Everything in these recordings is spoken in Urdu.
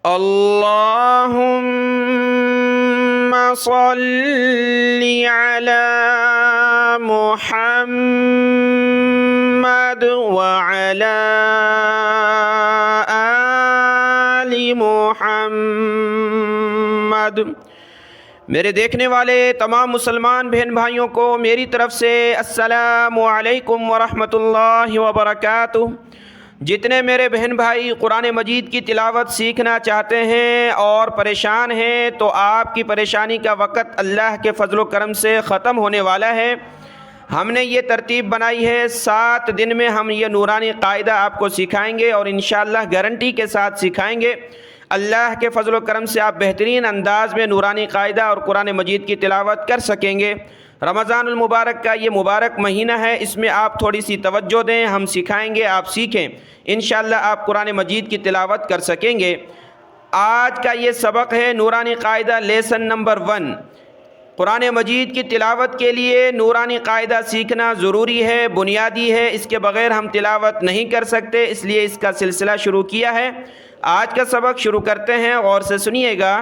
اللهم صل على محمد وعلى آل محمد۔ میرے دیکھنے والے تمام مسلمان بہن بھائیوں کو میری طرف سے السلام علیکم ورحمۃ اللہ وبرکاتہ۔ جتنے میرے بہن بھائی قرآن مجید کی تلاوت سیکھنا چاہتے ہیں اور پریشان ہیں تو آپ کی پریشانی کا وقت اللہ کے فضل و کرم سے ختم ہونے والا ہے۔ ہم نے یہ ترتیب بنائی ہے 7 دن میں ہم یہ نورانی قاعدہ آپ کو سکھائیں گے اور انشاءاللہ گارنٹی کے ساتھ سکھائیں گے۔ اللہ کے فضل و کرم سے آپ بہترین انداز میں نورانی قاعدہ اور قرآن مجید کی تلاوت کر سکیں گے۔ رمضان المبارک کا یہ مبارک مہینہ ہے، اس میں آپ تھوڑی سی توجہ دیں، ہم سکھائیں گے، آپ سیکھیں، انشاءاللہ آپ قرآن مجید کی تلاوت کر سکیں گے۔ آج کا یہ سبق ہے نورانی قاعدہ لیسن نمبر 1۔ قرآن مجید کی تلاوت کے لیے نورانی قاعدہ سیکھنا ضروری ہے، بنیادی ہے، اس کے بغیر ہم تلاوت نہیں کر سکتے، اس لیے اس کا سلسلہ شروع کیا ہے۔ آج کا سبق شروع کرتے ہیں، غور سے سنیے گا۔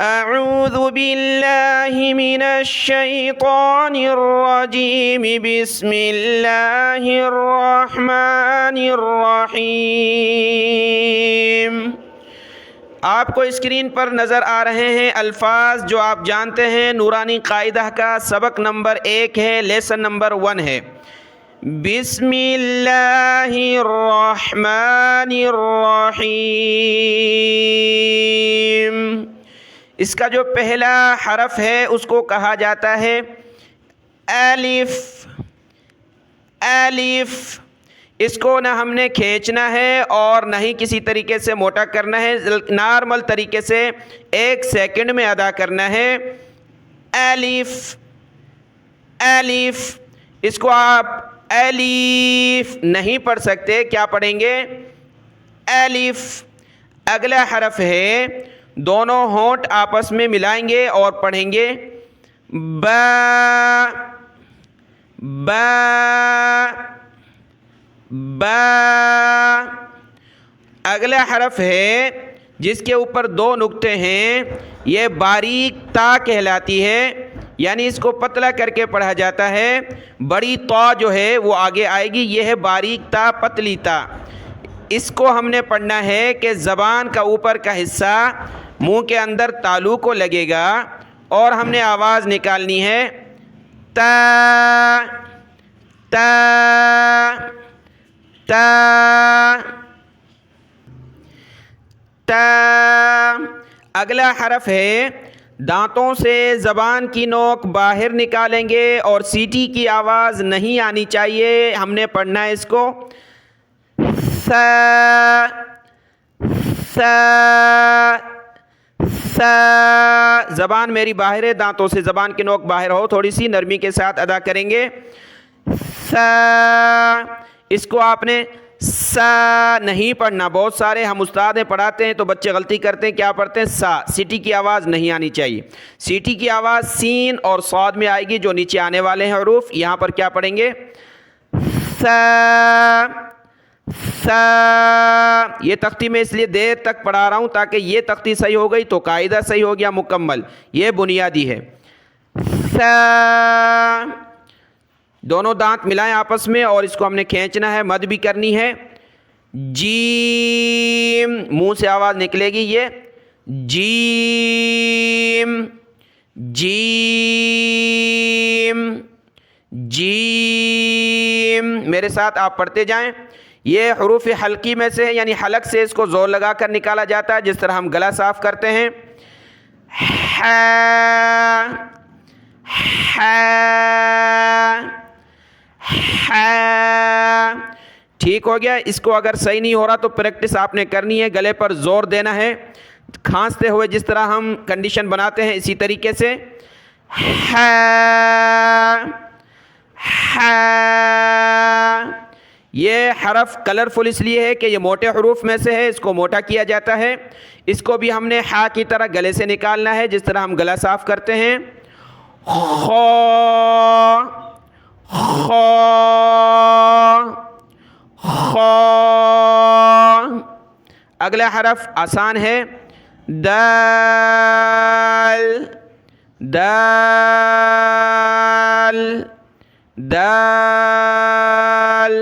اعوذ باللہ من الشیطان الرجیم، بسم اللہ الرحمن الرحیم۔ آپ کو اسکرین پر نظر آ رہے ہیں الفاظ جو آپ جانتے ہیں، نورانی قاعدہ کا سبق نمبر 1 ہے، لیسن نمبر 1 ہے۔ بسم اللہ الرحمن الرحیم۔ اس کا جو پہلا حرف ہے اس کو کہا جاتا ہے الف۔ الف اس کو نہ ہم نے کھینچنا ہے اور نہ ہی کسی طریقے سے موٹا کرنا ہے، نارمل طریقے سے 1 سیکنڈ میں ادا کرنا ہے۔ الف الف، اس کو آپ الف نہیں پڑھ سکتے، کیا پڑھیں گے؟ الف۔ اگلا حرف ہے، دونوں ہونٹ آپس میں ملائیں گے اور پڑھیں گے با۔ با با۔ اگلا حرف ہے جس کے اوپر 2 نقطے ہیں، یہ باریک تا کہلاتی ہے، یعنی اس کو پتلا کر کے پڑھا جاتا ہے۔ بڑی تا جو ہے وہ آگے آئے گی، یہ ہے باریک تا، پتلی تا۔ اس کو ہم نے پڑھنا ہے کہ زبان کا اوپر کا حصہ منہ کے اندر تالو کو لگے گا اور ہم نے آواز نکالنی ہے تا تا تا تا۔ اگلا حرف ہے، دانتوں سے زبان کی نوک باہر نکالیں گے اور سیٹی کی آواز نہیں آنی چاہیے، ہم نے پڑھنا ہے اس کو سا سا سا۔ زبان میری باہر ہے، دانتوں سے زبان کی نوک باہر ہو، تھوڑی سی نرمی کے ساتھ ادا کریں گے سا۔ اس کو آپ نے سا نہیں پڑھنا، بہت سارے ہم استاد ہیں پڑھاتے ہیں تو بچے غلطی کرتے ہیں، کیا پڑھتے ہیں؟ سا۔ سیٹی کی آواز نہیں آنی چاہیے، سیٹی کی آواز سین اور صاد میں آئے گی، جو نیچے آنے والے ہیں حروف، یہاں پر کیا پڑھیں گے؟ سا سا۔ یہ تختی میں اس لیے دیر تک پڑھا رہا ہوں تاکہ یہ تختی صحیح ہو گئی تو قاعدہ صحیح ہو گیا مکمل، یہ بنیادی ہے۔ سا۔ دونوں دانت ملائیں آپس میں اور اس کو ہم نے کھینچنا ہے، مد بھی کرنی ہے۔ جیم، منہ سے آواز نکلے گی یہ جیم جیم جیم۔ میرے ساتھ آپ پڑھتے جائیں۔ یہ حروف حلقی میں سے ہے، یعنی حلق سے اس کو زور لگا کر نکالا جاتا ہے، جس طرح ہم گلا صاف کرتے ہیں۔ ہا ہا ہا۔ ٹھیک ہو گیا۔ اس کو اگر صحیح نہیں ہو رہا تو پریکٹس آپ نے کرنی ہے، گلے پر زور دینا ہے، کھانستے ہوئے جس طرح ہم کنڈیشن بناتے ہیں اسی طریقے سے۔ ہا ہا۔ یہ حرف کلرفل اس لیے ہے کہ یہ موٹے حروف میں سے ہے، اس کو موٹا کیا جاتا ہے۔ اس کو بھی ہم نے ہا کی طرح گلے سے نکالنا ہے، جس طرح ہم گلا صاف کرتے ہیں۔ خا خا خا۔ اگلا حرف آسان ہے، دال، دال، دال۔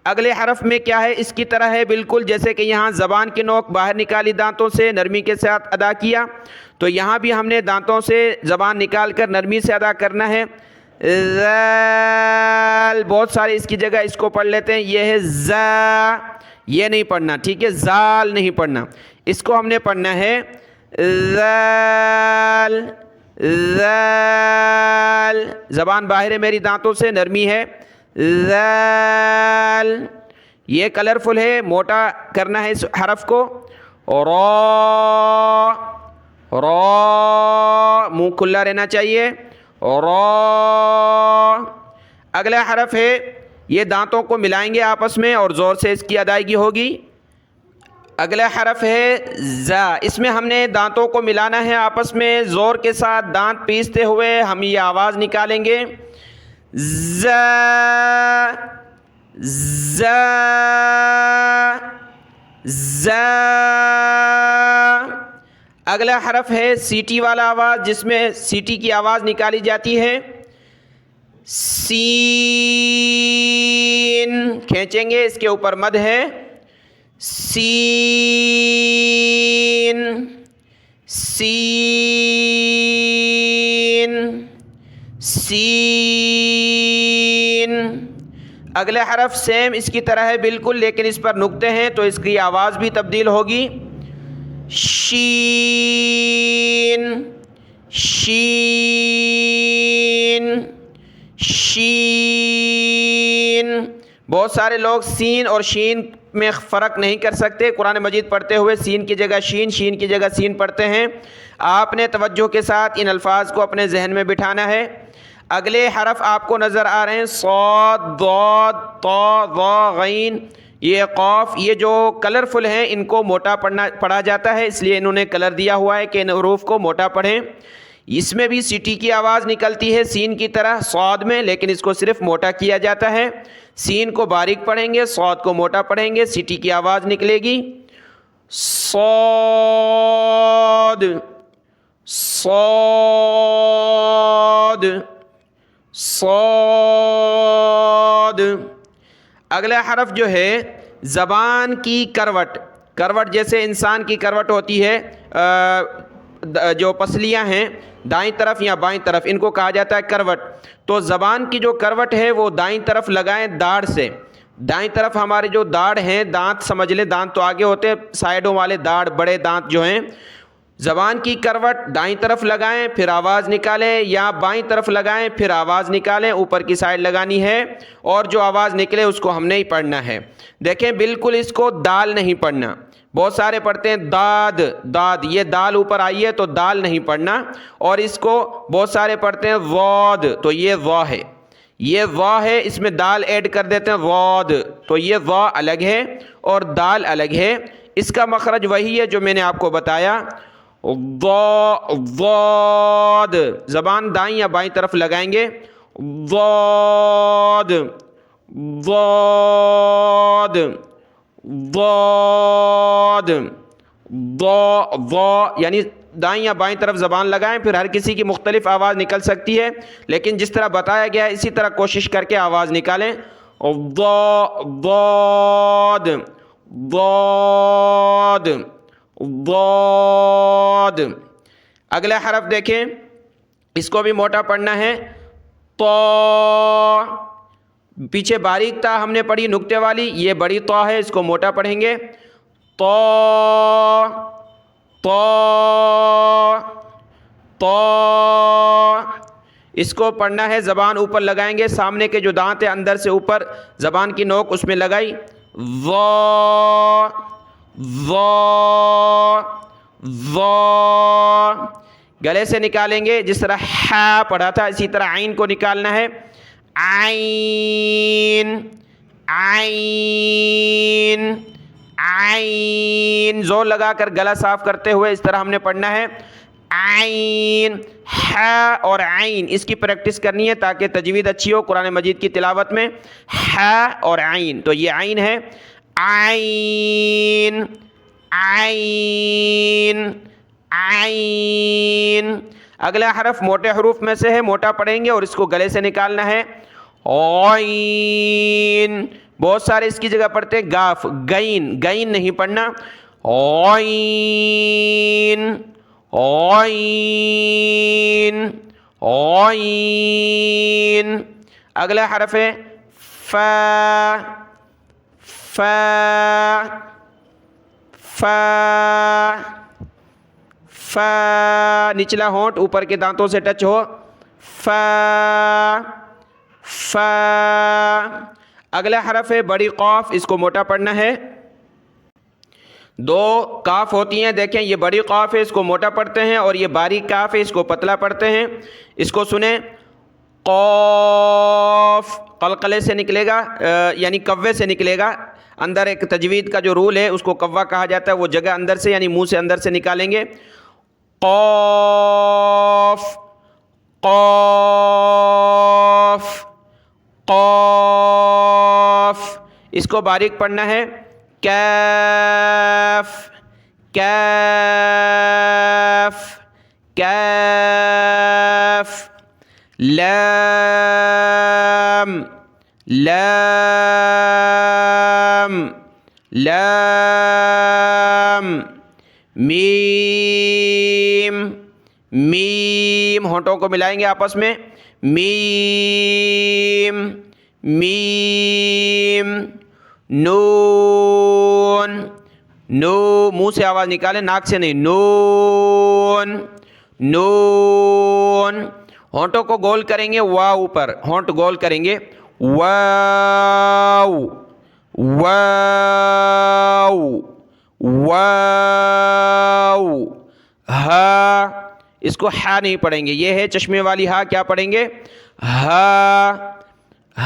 اگلے حرف میں کیا ہے، اس کی طرح ہے بالکل جیسے کہ یہاں زبان کی نوک باہر نکالی دانتوں سے، نرمی کے ساتھ ادا کیا، تو یہاں بھی ہم نے دانتوں سے زبان نکال کر نرمی سے ادا کرنا ہے۔ زال، بہت سارے اس کی جگہ اس کو پڑھ لیتے ہیں، یہ ہے زا، یہ نہیں پڑھنا، ٹھیک ہے، زال نہیں پڑھنا، اس کو ہم نے پڑھنا ہے زال، زال، زبان باہر ہے میری دانتوں سے، نرمی ہے، زال۔ یہ کلرفل ہے، موٹا کرنا ہے اس حرف کو، را، را، منہ کھلا رہنا چاہیے، را۔ اگلا حرف ہے، یہ دانتوں کو ملائیں گے آپس میں اور زور سے اس کی ادائیگی ہوگی۔ اگلا حرف ہے زا، اس میں ہم نے دانتوں کو ملانا ہے آپس میں، زور کے ساتھ دانت پیستے ہوئے ہم یہ آواز نکالیں گے، زا، زا، زا۔ اگلا حرف ہے سیٹی والا آواز، جس میں سیٹی کی آواز نکالی جاتی ہے، سین، کھینچیں گے، اس کے اوپر مد ہے، سین، سین، سین۔ اگلا حرف سیم اس کی طرح ہے بالکل، لیکن اس پر نقطے ہیں تو اس کی آواز بھی تبدیل ہوگی، شین، شین، شین۔ بہت سارے لوگ سین اور شین میں فرق نہیں کر سکتے، قرآن مجید پڑھتے ہوئے سین کی جگہ شین، شین کی جگہ سین پڑھتے ہیں۔ آپ نے توجہ کے ساتھ ان الفاظ کو اپنے ذہن میں بٹھانا ہے۔ اگلے حرف آپ کو نظر آ رہے ہیں، صاد، ضاد، طا، ظا، غین، یہ قاف، یہ جو کلرفل ہیں ان کو موٹا پڑھا جاتا ہے، اس لیے انہوں نے کلر دیا ہوا ہے کہ ان حروف کو موٹا پڑھیں۔ اس میں بھی سیٹی کی آواز نکلتی ہے سین کی طرح صاد میں، لیکن اس کو صرف موٹا کیا جاتا ہے، سین کو باریک پڑھیں گے، صاد کو موٹا پڑھیں گے، سیٹی کی آواز نکلے گی، صاد، صاد، صاد۔ اگلا حرف جو ہے زبان کی کروٹ، کروٹ جیسے انسان کی کروٹ ہوتی ہے، جو پسلیاں ہیں دائیں طرف یا بائیں طرف، ان کو کہا جاتا ہے کروٹ۔ تو زبان کی جو کروٹ ہے وہ دائیں طرف لگائیں داڑھ سے، دائیں طرف ہمارے جو داڑھ ہیں، دانت سمجھ لیں، دانت تو آگے ہوتے ہیں، سائیڈوں والے داڑھ، بڑے دانت جو ہیں، زبان کی کروٹ دائیں طرف لگائیں پھر آواز نکالیں، یا بائیں طرف لگائیں پھر آواز نکالیں، اوپر کی سائڈ لگانی ہے، اور جو آواز نکلے اس کو ہم نے ہی پڑھنا ہے۔ دیکھیں بالکل اس کو دال نہیں پڑھنا، بہت سارے پڑھتے ہیں داد، داد، یہ دال اوپر آئی ہے تو دال نہیں پڑھنا، اور اس کو بہت سارے پڑھتے ہیں واد، تو یہ وا ہے، یہ وا ہے، اس میں دال ایڈ کر دیتے ہیں واد، تو یہ وا الگ ہے اور دال الگ ہے۔ اس کا مخرج وہی ہے جو میں نے آپ کو بتایا، ضاد، زبان دائیں یا بائیں طرف لگائیں گے، ضاد، ضاد، ضاد، ضا، یعنی دائیں یا بائیں طرف زبان لگائیں، پھر ہر کسی کی مختلف آواز نکل سکتی ہے، لیکن جس طرح بتایا گیا ہے اسی طرح کوشش کر کے آواز نکالیں، ضاد، ضاد، ضاد۔ اگلا حرف دیکھیں، اس کو بھی موٹا پڑھنا ہے، طا، پیچھے باریک تا ہم نے پڑھی نقطے والی، یہ بڑی طا ہے، اس کو موٹا پڑھیں گے، طا، طا، طا۔ اس کو پڑھنا ہے، زبان اوپر لگائیں گے، سامنے کے جو دانت ہے اندر سے اوپر زبان کی نوک اس میں لگائی، ضا، ضا، ضا۔ گلے سے نکالیں گے، جس طرح ہا پڑھا تھا اسی طرح عین کو نکالنا ہے، عین، عین، عین، زور لگا کر گلا صاف کرتے ہوئے اس طرح ہم نے پڑھنا ہے، عین، ہا اور عین، اس کی پریکٹس کرنی ہے تاکہ تجوید اچھی ہو قرآن مجید کی تلاوت میں، ہا اور عین، تو یہ عین ہے، عین، عین عین. اگلا حرف موٹے حروف میں سے ہے, موٹا پڑھیں گے اور اس کو گلے سے نکالنا ہے. عین. بہت سارے اس کی جگہ پڑھتے ہیں گاف, گین, گین نہیں پڑھنا. عین عین عین. اگلا حرف ہے فا فا فا فا. نچلا ہونٹ اوپر کے دانتوں سے ٹچ ہو. فا فا. اگلا حرف ہے بڑی قاف, اس کو موٹا پڑھنا ہے. دو کاف ہوتی ہیں, دیکھیں یہ بڑی قاف ہے, اس کو موٹا پڑھتے ہیں, اور یہ باریک کاف ہے, اس کو پتلا پڑھتے ہیں. اس کو سنیں. قاف قلقلے سے نکلے گا, یعنی کوے سے نکلے گا. اندر ایک تجوید کا جو رول ہے اس کو کوا کہا جاتا ہے, وہ جگہ اندر سے یعنی منہ سے اندر سے نکالیں گے. قاف قاف قاف. اس کو باریک پڑھنا ہے. کاف کاف کاف. لام لام لام. میم میم. ہونٹوں کو ملائیں گے آپس میں. میم میم. نون نو. منہ سے آواز نکالیں, ناک سے نہیں. نون نون. ہونٹوں کو گول کریں گے, واو اوپر, ہونٹ گول کریں گے. واو واو واو. ہا, اس کو ہا نہیں پڑھیں گے, یہ ہے چشمے والی ہا. کیا پڑھیں گے؟ ہا.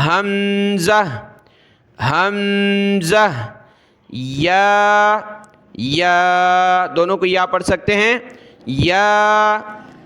حمزہ حمزہ. یا یا. دونوں کو یا پڑھ سکتے ہیں. یا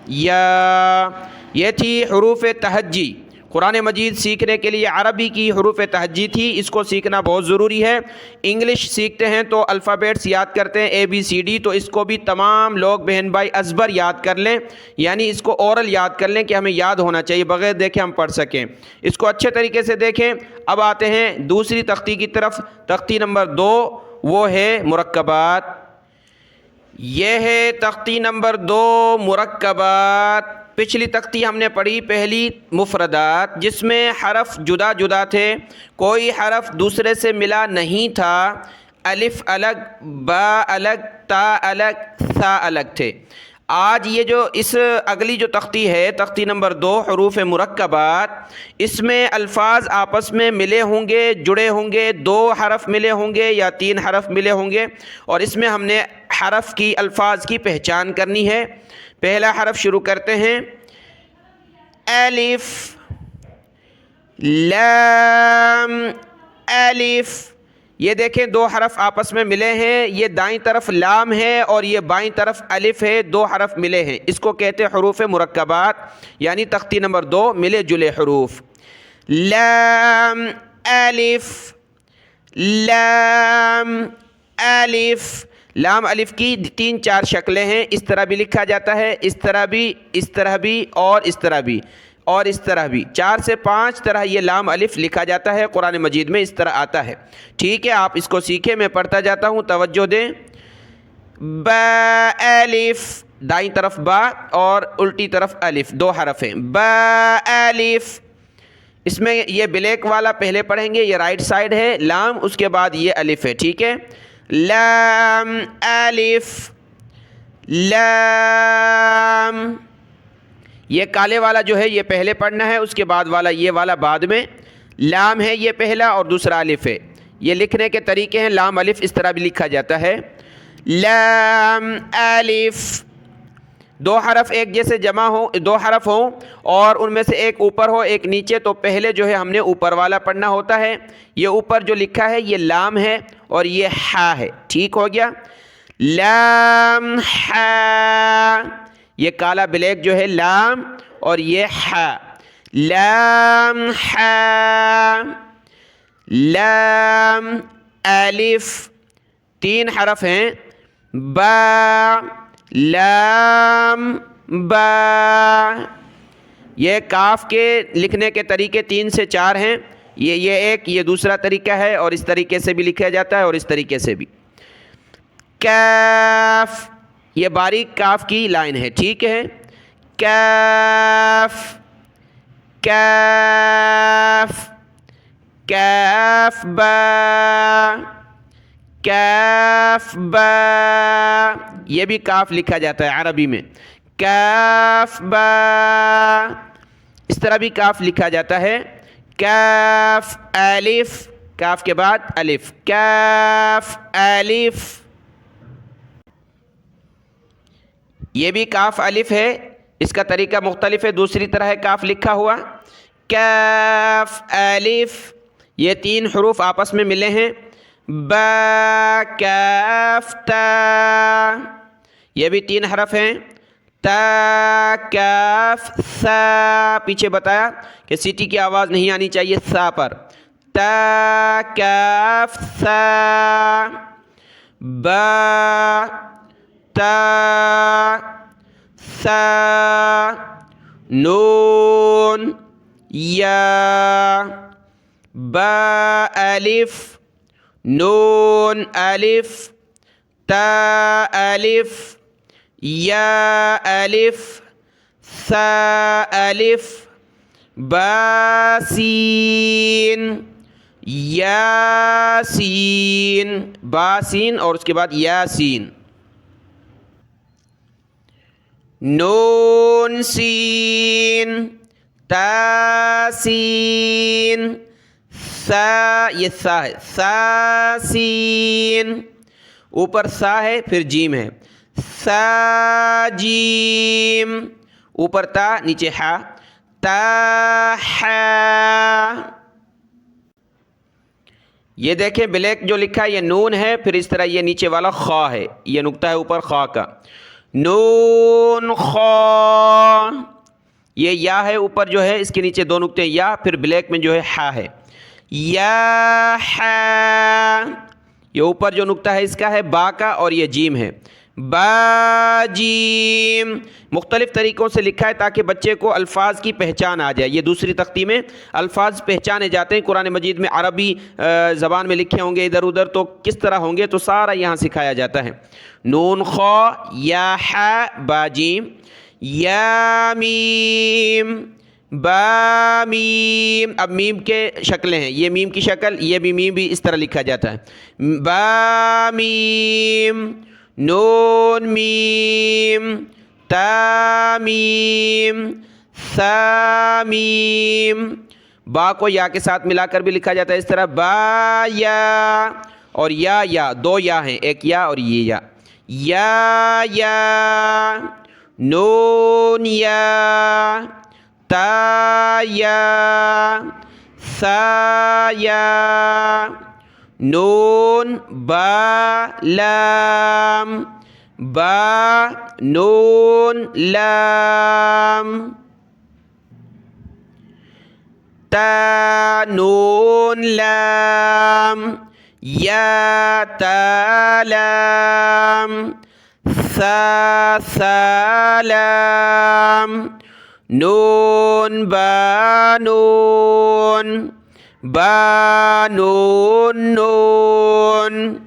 یا. یہ تھی حروف تہجی. قرآن مجید سیکھنے کے لیے عربی کی حروف تہجی تھی, اس کو سیکھنا بہت ضروری ہے. انگلش سیکھتے ہیں تو الفابیٹس یاد کرتے ہیں ABCD, تو اس کو بھی تمام لوگ بہن بھائی ازبر یاد کر لیں, یعنی اس کو اورل یاد کر لیں کہ ہمیں یاد ہونا چاہیے, بغیر دیکھے ہم پڑھ سکیں. اس کو اچھے طریقے سے دیکھیں. اب آتے ہیں دوسری تختی کی طرف. تختی نمبر 2 وہ ہے مرکبات. یہ ہے تختی نمبر 2 مرکبات. پچھلی تختی ہم نے پڑھی پہلی مفردات, جس میں حرف جدا جدا تھے, کوئی حرف دوسرے سے ملا نہیں تھا. الف الگ, با الگ, تا الگ, ثا الگ تھے. آج یہ جو اس اگلی جو تختی ہے تختی نمبر 2 حروف مرکبات, اس میں الفاظ آپس میں ملے ہوں گے, جڑے ہوں گے, 2 حرف ملے ہوں گے یا 3 حرف ملے ہوں گے, اور اس میں ہم نے حرف کی الفاظ کی پہچان کرنی ہے. پہلا حرف شروع کرتے ہیں. الف لام الف. یہ دیکھیں 2 حرف آپس میں ملے ہیں, یہ دائیں طرف لام ہے اور یہ بائیں طرف الف ہے, 2 حرف ملے ہیں, اس کو کہتے ہیں حروف مرکبات, یعنی تختی نمبر 2 ملے جلے حروف. لام الف لام الف. لام الف کی 3-4 شکلیں ہیں, اس طرح بھی لکھا جاتا ہے, اس طرح بھی, اس طرح بھی, اور اس طرح بھی, اور اس طرح بھی. 4 سے 5 طرح یہ لام الف لکھا جاتا ہے, قرآن مجید میں اس طرح آتا ہے. ٹھیک ہے, آپ اس کو سیکھیں, میں پڑھتا جاتا ہوں, توجہ دیں. با الف, دائیں طرف با اور الٹی طرف الف, 2 حرف ہیں. با الف. اس میں یہ بلیک والا پہلے پڑھیں گے, یہ رائٹ سائڈ ہے لام, اس کے بعد یہ الف ہے. ٹھیک ہے. لام الف لام. یہ کالے والا جو ہے یہ پہلے پڑھنا ہے, اس کے بعد والا یہ والا بعد میں. لام ہے یہ پہلا اور دوسرا الف ہے. یہ لکھنے کے طریقے ہیں, لام الف اس طرح بھی لکھا جاتا ہے. لام الف. 2 حرف ایک جیسے جمع ہوں, 2 حرف ہوں اور ان میں سے ایک اوپر ہو ایک نیچے, تو پہلے جو ہے ہم نے اوپر والا پڑھنا ہوتا ہے. یہ اوپر جو لکھا ہے یہ لام ہے اور یہ ہا ہے. ٹھیک ہو گیا. لام ہا. یہ کالا بلیک جو ہے لام اور یہ ہا. لام ہا لام الف. 3 حرف ہیں. با لام با. یہ کاف کے لکھنے کے طریقے 3 سے 4 ہیں. یہ ایک یہ دوسرا طریقہ ہے، اور اس طریقے سے بھی لکھا جاتا ہے اور اس طریقے سے بھی. کاف یہ باریک کاف کی لائن ہے، ٹھیک ہے. کاف کاف کاف با کاف با. یہ بھی کاف لکھا جاتا ہے عربی میں، کاف با. اس طرح بھی کاف لکھا جاتا ہے، کاف الف، کاف کے بعد الف، کاف الف. یہ بھی کاف الف ہے، اس کا طریقہ مختلف ہے، دوسری طرح ہے کاف لکھا ہوا. کاف الف، یہ 3 حروف آپس میں ملے ہیں. با کاف تا، یہ بھی 3 حرف ہیں. تا کاف سا، پیچھے بتایا کہ سیٹی کی آواز نہیں آنی چاہیے سا پر. تا کاف سا. با تا سا. نون یا. با الف نون الف. تا الف یا الف سا الف. با سین یا سین، با سین اور اس کے بعد یا سین. نون سین تا سین. سا یہ سا ہے، سا سین، اوپر سا ہے پھر جیم ہے. سا جیم، اوپر تا نیچے ہا. تا ہا. یہ دیکھیں بلیک جو لکھا ہے یہ نون ہے، پھر اس طرح یہ نیچے والا خا ہے، یہ نقطہ ہے اوپر خا کا. نون خا. یہ یا ہے اوپر جو ہے، اس کے نیچے 2 نقطے یا، پھر بلیک میں جو ہے ہا ہے. یا ہا. یہ اوپر جو نقطہ ہے اس کا ہے با کا، اور یہ جیم ہے. با جیم. مختلف طریقوں سے لکھا ہے تاکہ بچے کو الفاظ کی پہچان آ جائے. یہ دوسری تختی میں الفاظ پہچانے جاتے ہیں. قرآن مجید میں عربی زبان میں لکھے ہوں گے ادھر ادھر، تو کس طرح ہوں گے تو سارا یہاں سکھایا جاتا ہے. نون خا یا ہا با جیم. یا میم با میم. اب میم کے شکلیں ہیں، یہ میم کی شکل، یہ بھی میم بھی اس طرح لکھا جاتا ہے. با میم. نون میم تا میم سا میم. با کو یا کے ساتھ ملا کر بھی لکھا جاتا ہے اس طرح. با یا اور یا 2 یا ہیں، ایک یا اور یہ یا. یا نون یا تا یا سا یا. نون با لام با نون لام. تا نون لام یا تا لام. سا سا لام. نون با نون با نون نون.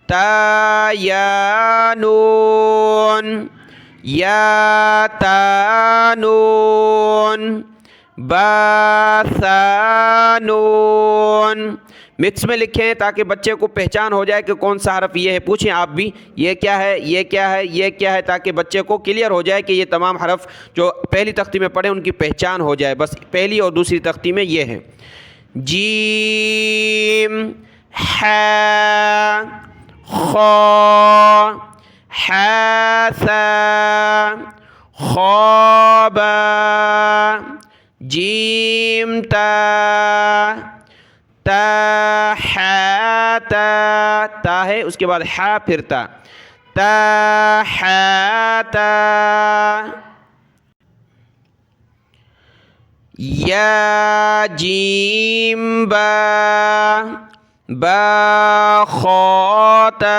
تا یا نون یا تا نون. با سا نون. مکس میں لکھیں تاکہ بچے کو پہچان ہو جائے کہ کون سا حرف یہ ہے. پوچھیں آپ بھی یہ کیا ہے، یہ کیا ہے، یہ کیا ہے، تاکہ بچے کو کلیئر ہو جائے کہ یہ تمام حرف جو پہلی تختی میں پڑھے ان کی پہچان ہو جائے. بس پہلی اور دوسری تختی میں یہ ہے. جیم ہا خا حاسا خوابا. جیم تا تا حا تا. تا ہے اس کے بعد ہا پھر تا. تا حا تا. یا جیم با با خا تا.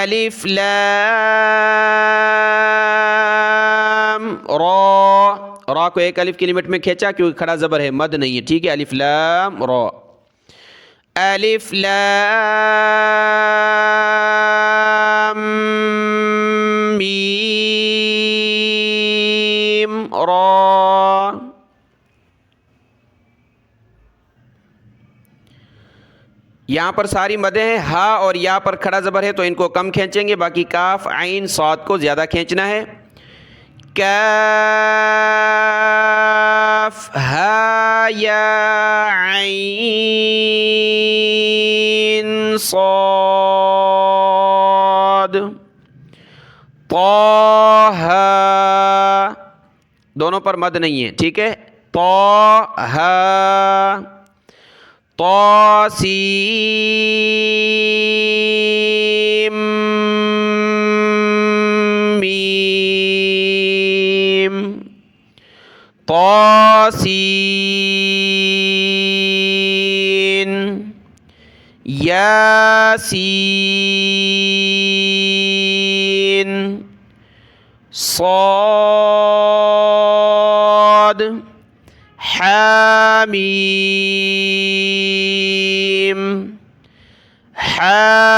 الف لام را، را کو ایک الف کی لمٹ میں کھینچا کیونکہ کھڑا زبر ہے، مد نہیں ہے، ٹھیک ہے، الف لام را، الف لام میم را۔ یہاں پر ساری مدیں ہیں، ہا اور یا پر کھڑا زبر ہے تو ان کو کم کھینچیں گے، باقی کاف عین صاد کو زیادہ کھینچنا ہے۔ کاف ہا یا عین صاد، طہ، دونوں پر مد نہیں ہے، ٹھیک ہے، طہ، طاسیم میم، طاسین، یاسین، صاد، حامیم، حامیم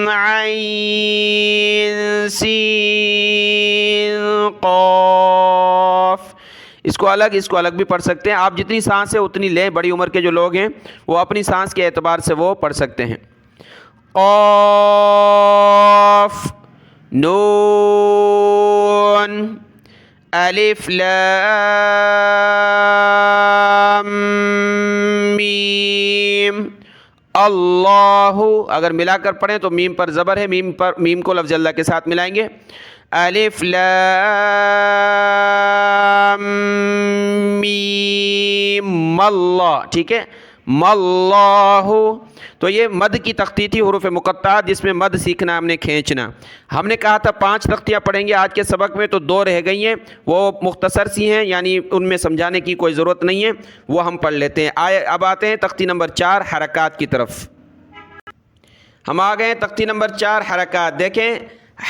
عین سین قاف۔ اس کو الگ بھی پڑھ سکتے ہیں آپ، جتنی سانس ہے اتنی لیں، بڑی عمر کے جو لوگ ہیں وہ اپنی سانس کے اعتبار سے وہ پڑھ سکتے ہیں۔ قاف، نون، الف لام میم، اللہ، اگر ملا کر پڑھیں تو میم پر زبر ہے، میم کو لفظ اللہ کے ساتھ ملائیں گے، الف لام میم اللہ، ٹھیک ہے، ماللہ۔ تو یہ مد کی تختی تھی حروف مقطعات جس میں مد سیکھنا ہم نے کھینچنا۔ ہم نے کہا تھا 5 تختیاں پڑھیں گے آج کے سبق میں، تو 2 رہ گئی ہیں، وہ مختصر سی ہیں، یعنی ان میں سمجھانے کی کوئی ضرورت نہیں ہے، وہ ہم پڑھ لیتے ہیں۔ اب آتے ہیں تختی نمبر 4 حرکات کی طرف۔ ہم آ گئے ہیں تختی نمبر 4 حرکات۔ دیکھیں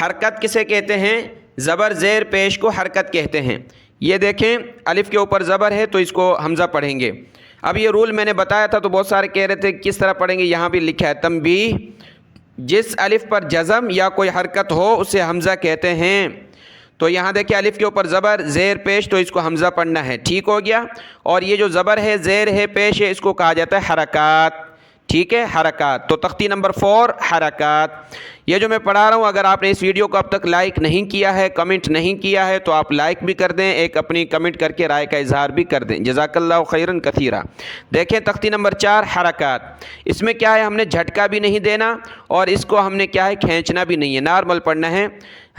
حرکت کسے کہتے ہیں؟ زبر زیر پیش کو حرکت کہتے ہیں۔ یہ دیکھیں الف کے اوپر زبر ہے تو اس کو حمزہ پڑھیں گے۔ اب یہ رول میں نے بتایا تھا تو بہت سارے کہہ رہے تھے کس طرح پڑھیں گے، یہاں بھی لکھا ہے تنبیہ، جس الف پر جزم یا کوئی حرکت ہو اسے حمزہ کہتے ہیں۔ تو یہاں دیکھیں الف کے اوپر زبر زیر پیش تو اس کو حمزہ پڑھنا ہے، ٹھیک ہو گیا۔ اور یہ جو زبر ہے زیر ہے پیش ہے اس کو کہا جاتا ہے حرکات، ٹھیک ہے، حرکات۔ تو تختی نمبر 4 حرکات۔ یہ جو میں پڑھا رہا ہوں اگر آپ نے اس ویڈیو کو اب تک لائک نہیں کیا ہے، کمنٹ نہیں کیا ہے تو آپ لائک بھی کر دیں، ایک اپنی کمنٹ کر کے رائے کا اظہار بھی کر دیں، جزاک اللہ خیرن کثیرا۔ دیکھیں تختی نمبر 4 حرکات۔ اس میں کیا ہے، ہم نے جھٹکا بھی نہیں دینا اور اس کو ہم نے کیا ہے کھینچنا بھی نہیں ہے، نارمل پڑھنا ہے۔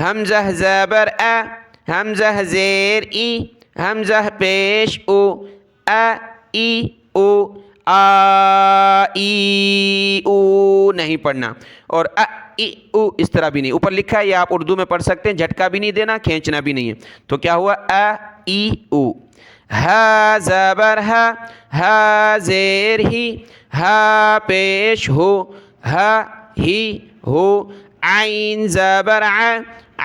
حمزہ زبر ا، حمزہ زیر ای، حمزہ پیش او، ا ای او، آ ای او نہیں پڑھنا، اور ا ای او اس طرح بھی نہیں۔ اوپر لکھا ہے یہ آپ اردو میں پڑھ سکتے ہیں، جھٹکا بھی نہیں دینا، کھینچنا بھی نہیں ہے۔ تو کیا ہوا، ا ای او۔ ہا زبر ہا، ہا زیر ہی، ہا پیش ہو، ہا ہی ہو۔ عین زبر ع،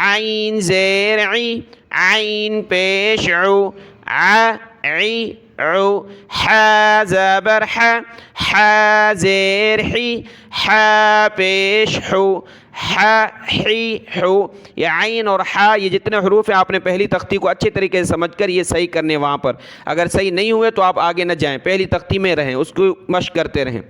عین زیر عی، عین پیش عو، ع عی عو۔ حا زبر ح، حا زیر حی، حا پیش حو، حا حی حو۔ یہ عین اور حا یہ جتنے حروف ہیں آپ نے پہلی تختی کو اچھے طریقے سے سمجھ کر یہ صحیح کرنے، وہاں پر اگر صحیح نہیں ہوئے تو آپ آگے نہ جائیں، پہلی تختی میں رہیں، اس کو مشق کرتے رہیں۔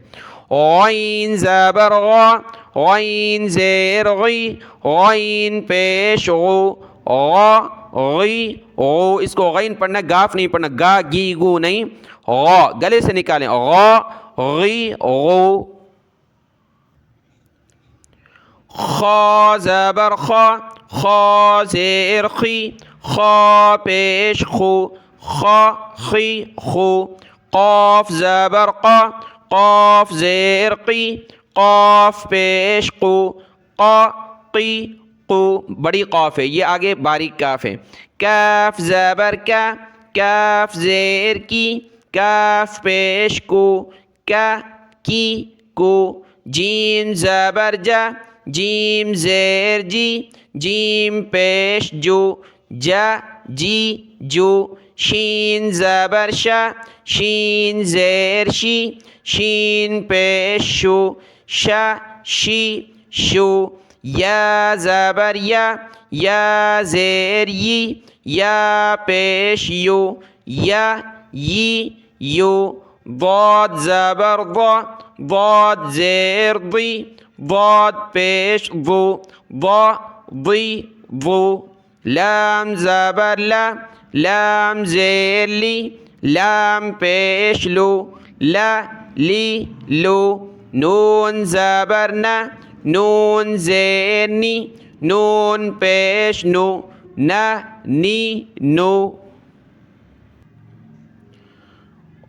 غین زبر غا، غین زیر غی، غین پیش غو، غا غی غو۔ اس کو غین پڑھنا، گاف نہیں پڑھنا، گا گی گو نہیں، غا گلے سے نکالیں، غا غی غو۔ خا زبر خا، خا زیر خی، خا پیش خو، خا خی خو۔ قاف زبر قا، قاف زیر قی، قاف پیش قو، قا قی قو۔ بڑی قاف ہے یہ، آگے باریک کاف ہے۔ کاف زبر کا، کاف زیر کی، کاف پیش کو، کا کی کو، جیم زبر جا، جیم زیر جی، جیم پیش جو، جا جی جو، شین زبر شا، شین زیر شی، شین پیش شو، شا شی شو، یا زبر یا زیر یی، یا پیش یو، یا یی یو، ضاد زبر ضا، ضاد زیر ضی، ضاد پیش ضو، ضا ضی ضو، لام زبر لا، لام زیر لی، لام پیش لو، لا لی لو، نون زبر نا، نون زیر نی، نون پیش نو، نا نی نو،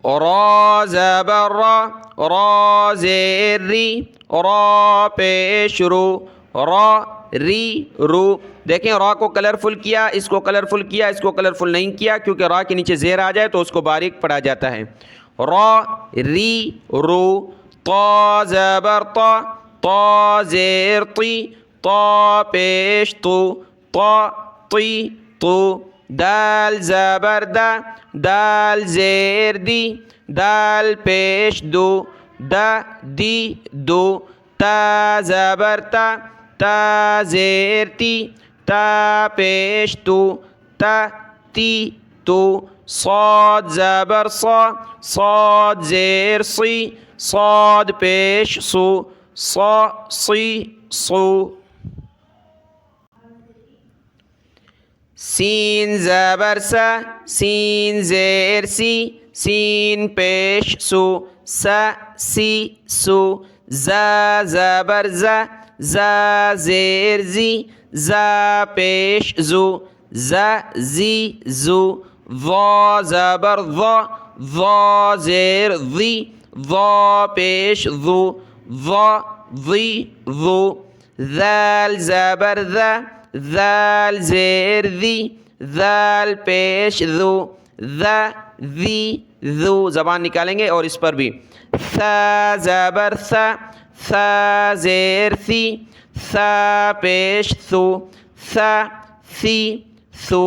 را زبر را، را زیر ری، را پیش رو، را ری رو۔ دیکھیں را کو کلرفل کیا، اس کو کلرفل کیا، اس کو کلرفل نہیں کیا، کیونکہ را کے نیچے زیر آ جائے تو اس کو باریک پڑھا جاتا ہے۔ را ری رو، طا زبر طا، طا زیر طی، طا پیش تو، طا طی تو، دال زبر دا، دال زیر دی، دال پیش دو، دا دی دو، تا زبر تا، تا زیر تی، تا پیش تو، تا تی تو، صاد زبر صا، صاد زیر صی، صاد پیش سو، صا صی صو، سین زبر سا، سین زیر سی، سین پیش سو، سا سی سو، زا زبر زا، زا زیر زی، زا پیش زو، زا زی زو، ضا زبر ضا، ضا زیر ضی، ضا پیش ضو، ضا ضی ضو، ذال زبر ذا، ذال زیر ذی، ذال پیش ذو، ذا ذی ذو، زبان نکالیں گے اور اس پر بھی، ثا زبر ثا، ثا زیر ثی، ثا پیش ثو، ثا ثی ثو،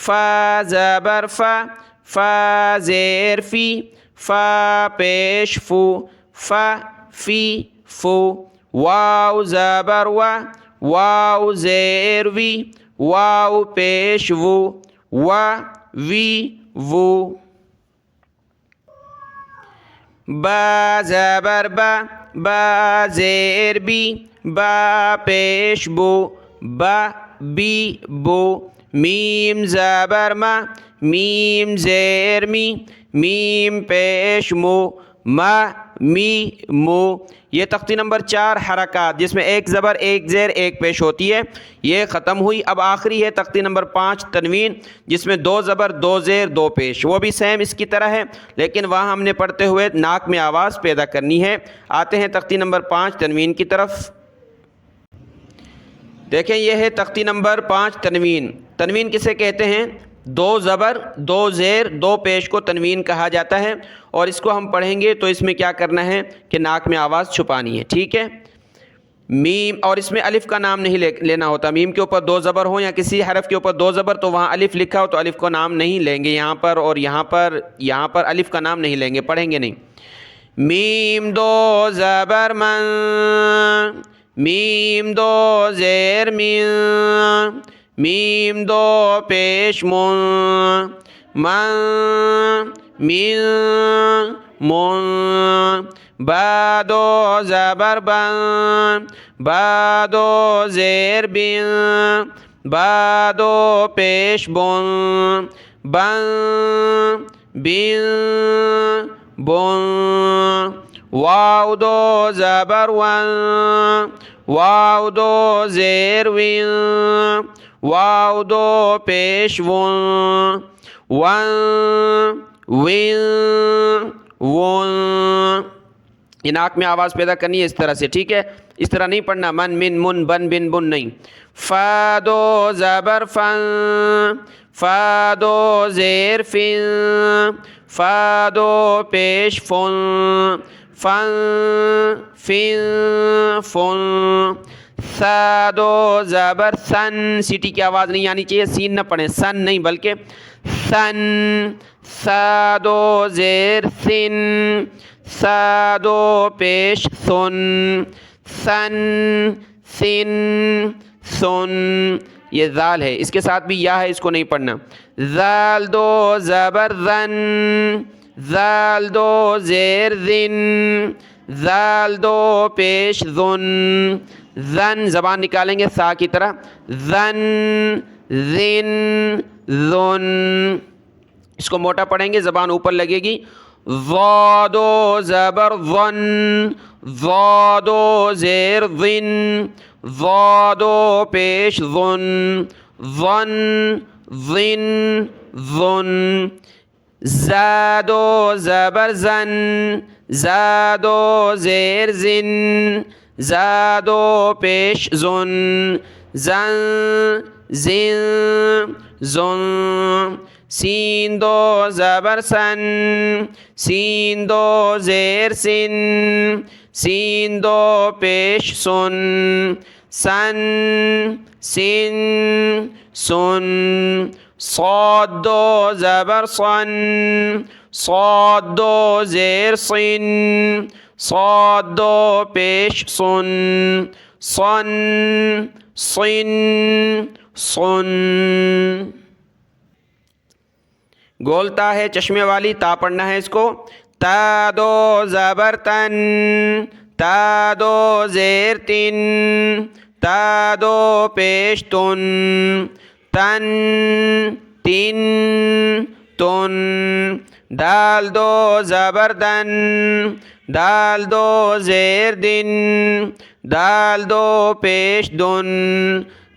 فا زبر فا، فا زیر فی، فا پیش فو، فا فی فو، واو زبر وا، واو زیر وی، واو پیش وو، وا وی وو، با زبر با، با زیر بی، با پیش بو، با بی بو، میم زبر ما، میم زیر می، میم پیش مو، ما می مو۔ یہ تختی نمبر 4 حرکات جس میں ایک زبر ایک زیر ایک پیش ہوتی ہے یہ ختم ہوئی۔ اب آخری ہے تختی نمبر 5 تنوین جس میں 2 زبر 2 زیر 2 پیش، وہ بھی سیم اس کی طرح ہے لیکن وہاں ہم نے پڑھتے ہوئے ناک میں آواز پیدا کرنی ہے۔ آتے ہیں تختی نمبر 5 تنوین کی طرف۔ دیکھیں یہ ہے تختی نمبر 5 تنوین۔ تنوین کسے کہتے ہیں؟ 2 زبر 2 زیر 2 پیش کو تنوین کہا جاتا ہے، اور اس کو ہم پڑھیں گے تو اس میں کیا کرنا ہے کہ ناک میں آواز چھپانی ہے، ٹھیک ہے؟ میم، اور اس میں الف کا نام نہیں لینا ہوتا۔ میم کے اوپر 2 زبر ہوں یا کسی حرف کے اوپر 2 زبر تو وہاں الف لکھا ہو تو الف کو نام نہیں لیں گے یہاں پر، اور یہاں پر الف کا نام نہیں لیں گے، پڑھیں گے نہیں۔ میم 2 زبر من، میم 2 زیر من، میم 2 پیش من، من من من، با 2 زبر بن، با 2 زیر بن، با 2 پیش بن، بن بن بن، واو 2 زبر ون، واو 2 زیر وین، واو 2 پیش ون، ون وین ون۔ یہ ناک میں آواز پیدا کرنی ہے اس طرح سے، ٹھیک ہے؟ اس طرح نہیں پڑھنا من من من بن بن بن نہیں۔ فا 2 زبر فن، فا 2 زیر فن، فا 2 پیش فن، فن فن فن سا دو زبر سن، سیٹی کی آواز نہیں آنی چاہیے، سین نہ پڑھیں، سن نہیں بلکہ سن. سا دو زیر سن، سا دو پیش سن، سن سن سن. یہ زال ہے، اس کے ساتھ بھی یا ہے، اس کو نہیں پڑھنا. زال دو زبر زن، زال دو زیر زن، زال دو پیش زن، زن زبان نکالیں گے سا کی طرح، زن زن زن. اس کو موٹا پڑھیں گے، زبان اوپر لگے گی. ضادو زبر ظن، ضادو زیر ظن، ضادو پیش ظن، ظن ظن ظن. زادو زبر زن، زادو زیر زن، زادو پیش زن، زن زن زن. سین دو زبر سن، سین دو زیر سن، سین دو پیش سن، سن سن سن. صاد دو زبر صن، صاد دو زیر صن، صاد دو پیش صن، صن صن صن. گولتا ہے چشمے والی، تا پڑھنا ہے اس کو. تا دو زبر تن، تا دو زیر تن، تا دو پیش تن، تن تن تن. دال دو زبر دن، دال دو زیر دن، دال دو پیش دن،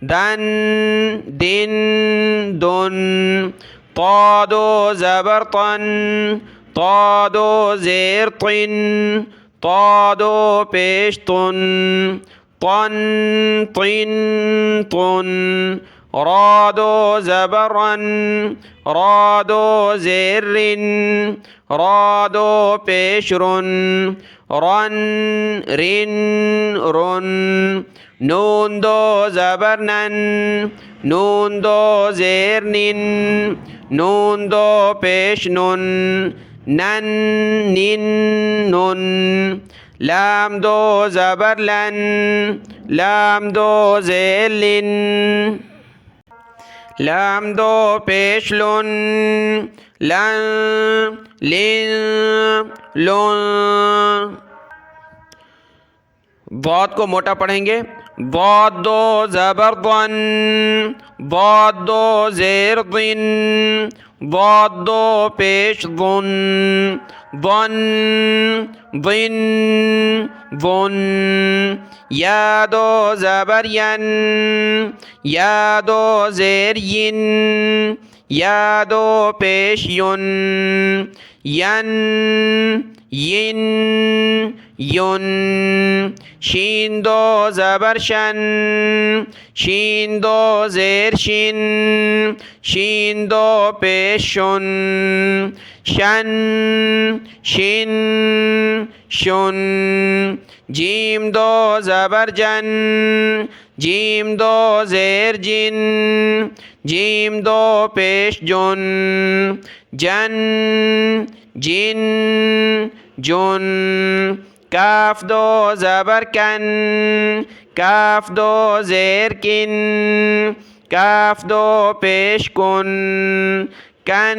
دن دن دن. طا دو زبر طن، طا دو زیر طن، طا دو پیش طن، طن طن طن. را دو زبر رن، را دو زیر رن، را دو پیش رن، رن رن رن. نون دو زبر نن، نون دو زیر نن، نون دو پیش نن، نن نن نن. لام دو زبر لن، لام دو زیر لن، لام دو پیش لن، لن لن لن. ضاد کو موٹا پڑھیں گے. ضاد دو زبر ضن، ضاد دو زیر ضن، ضاد دو پیش ضن، ضن ضن ضن. یا دو زبر ین، یا دو زیر ین، یا دو پیش ین، ین ین ین. شین دو زبر شن، شین دو زیر شن، شین دو پیش شن، شن شن شن. جیم دو زبر جن، جیم دو زیر جن، جیم دو پیش جن، جن جن جن. کاف دو زبر کن، کاف دو زیر کن، کاف دو پیش کن، کن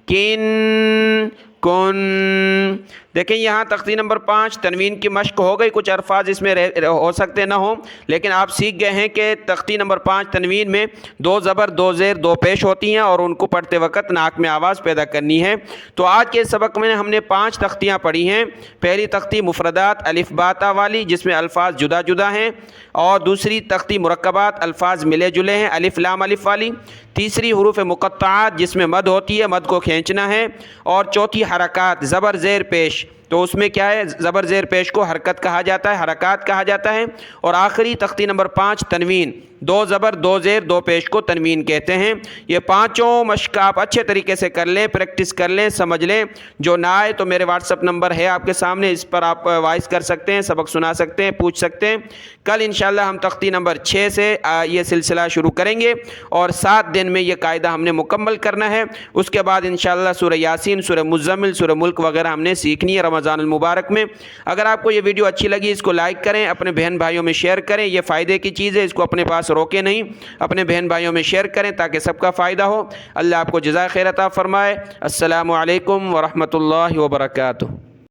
کن کن. دیکھیں یہاں تختی نمبر 5 تنوین کی مشق ہو گئی. کچھ الفاظ اس میں ہو سکتے نہ ہوں، لیکن آپ سیکھ گئے ہیں کہ تختی نمبر 5 تنوین میں 2 زبر 2 زیر 2 پیش ہوتی ہیں اور ان کو پڑھتے وقت ناک میں آواز پیدا کرنی ہے. تو آج کے سبق میں ہم نے 5 تختیاں پڑھی ہیں. پہلی تختی مفردات الف با تا والی جس میں الفاظ جدا جدا ہیں، اور دوسری تختی مرکبات الفاظ ملے جلے ہیں الف لام الف والی. تیسری حروف مقطعات جس میں مد ہوتی ہے، مد کو کھینچنا ہے. اور چوتھی حرکات زبر زیر پیش تو اس میں کیا ہے، زبر زیر پیش کو حرکت کہا جاتا ہے، حرکات کہا جاتا ہے، اور آخری تختی نمبر 5 تنوین، 2 زبر 2 زیر 2 پیش کو تنوین کہتے ہیں۔ یہ پانچوں مشق آپ اچھے طریقے سے کر لیں، پریکٹس کر لیں، سمجھ لیں۔ جو نہ آئے تو میرے واٹس اپ نمبر ہے آپ کے سامنے، اس پر آپ وائس کر سکتے ہیں، سبق سنا سکتے ہیں، پوچھ سکتے ہیں۔ کل انشاءاللہ ہم تختی نمبر 6 سے یہ سلسلہ شروع کریں گے، اور 7 دن میں یہ قاعدہ ہم نے مکمل کرنا ہے۔ اس کے بعد انشاءاللہ سورہ یاسین، سورہ مزمل، سورہ ملک وغیرہ ہم نے سیکھنی ہے رمضان المبارک میں۔ اگر آپ کو یہ ویڈیو اچھی لگی اس کو لائک کریں، اپنے بہن بھائیوں میں شیئر کریں، یہ فائدے کی چیز ہے، اس کو اپنے پاس روکے نہیں، اپنے بہن بھائیوں میں شیئر کریں تاکہ سب کا فائدہ ہو۔ اللہ آپ کو جزائے خیر عطا فرمائے۔ السلام علیکم ورحمۃ اللہ وبرکاتہ۔